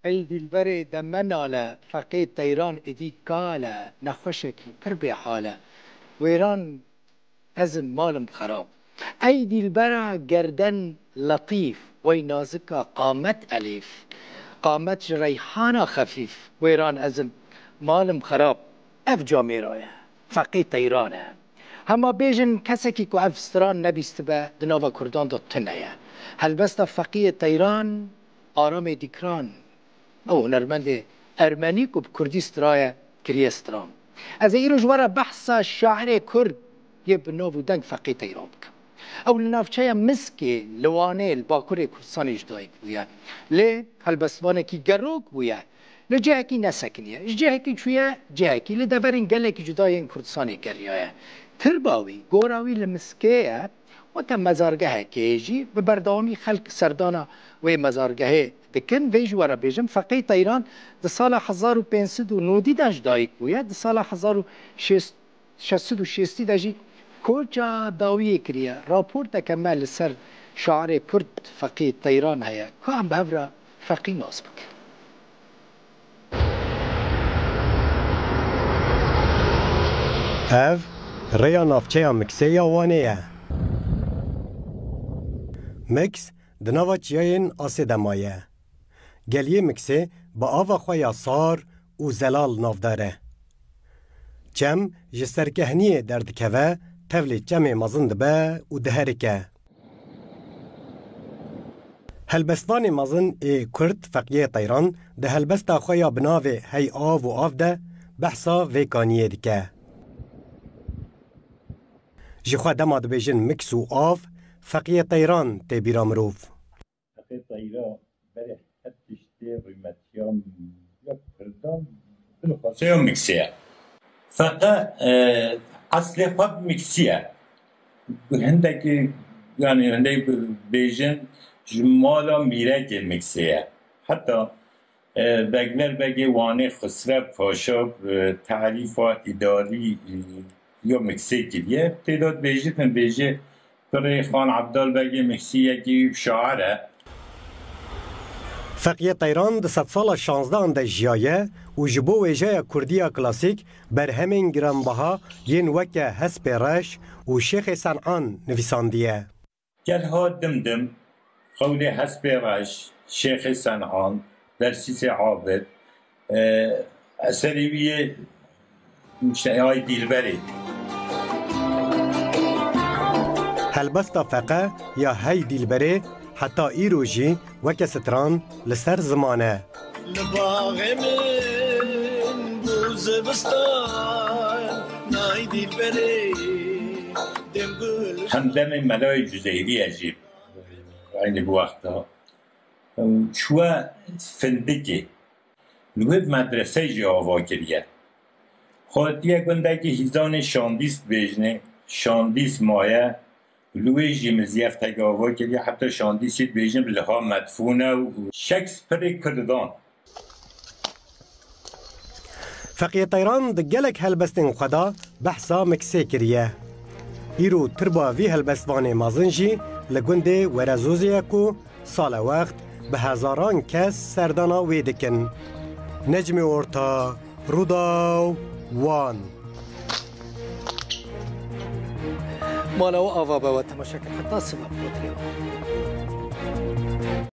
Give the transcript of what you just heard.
ای دلبر دمناله فقید تیران ادی کاله نخوشکی پر به حاله ویران از مالم خراب ای دلبر گردن لطیف وی نازک قامت الیف قامت ریحان خفیف ویران از مالم خراب اف جامیرایه فقید تیرانه هما بیجن کسی که که افستران نبیست به دناو کردان دا تنه هلبستا فقید تیران آرام دیکران او نرمند ارمنی که کردیسترای کریستران از ایرو جوارا بحثا شاعر کرد یه بناو دنگ فقید تیران بکن او لنافچه مسکی لوانه الباکور کردستان اجدایی بویا لی هلبستوانه کی گروک بویا لی جه کی نسکنیه جه کی چویا جه کی لی دورین گله کی جدای کردستانی کریه ترباوی گوراوی لمسکیه و تا مزارگه کیجی به بردامی خلق سردانا و مزارگه دکن ویج ورا بیجم فقید تیران د سال 1590 داش دایک بویا د سال 1660 داجی کجا داوی کریه راپورت کمال سر شاعر کرد فقید تیران هیا که هم بهورا فقید ناز بک اف ریا نافچه مکسی یا وانه مکس دناوا چیاین آسی دمایه گلیه مکسی با آوا خویا سار و زلال نافداره چم جسرکهنیه دردکوه تولید جمع مزند به و دهرکه هلبستان مزن ای کرد فقیه تیران ده هلبستا خویا بناوه هی آو و آف ده بحثا ویکانیه دکه جخوا دماد بیجن مکس و آف فقیه تیران تبیرا مروف فقیه تیران بره حتیشتی ریمتیام یا کردان بلوخواسته یا مکسیه فقط اصل خود مکسیه هندکی یعنی هندی بیجن جمالا میره که مکسیه حتی بگلر بگی وانه خسره پاشا تعریف اداری یا مکسی کلیه تعداد بیجن بیجه پر خان عبدال بگی مکسی یکی شاعره فقیه تیران ده 100 سال 16 انده جیایه و جبو ویجه کردیا کلاسیک بر همین گرانبها ین وکه حسب رش و شیخ صنعان نویساندیه گل ها دمدم قول حسب رش شیخ صنعان درسیس عابد اثریوی شیعای دیلبری هلبستا فقه یا هی دیلبری حتی ایروژی وکه ستران لسر زمانه لباغ من بوز بستان نای دیلبری همدم ملای جزیری عجیب این بو وقتا چوه فندگی نوه مدرسه جی آوا کریه خود دیگه گنده که هیزان شاندیست بیجنه شاندیست مایه لوی جیمزیف تگاوا کریه حتی شاندیست بیجنه بلها مدفونه و شکسپر کردان فقیه تیران ده گلک هلبستن خدا بحثا مکسی کریه ایرو تربا وی هلبستوان مازنجی لگنده ورزوزیه کو سال وقت به هزاران کس سردانا ویدکن نجم ارتا روداو وان مالا و آوا با تماشا حتی سبب بود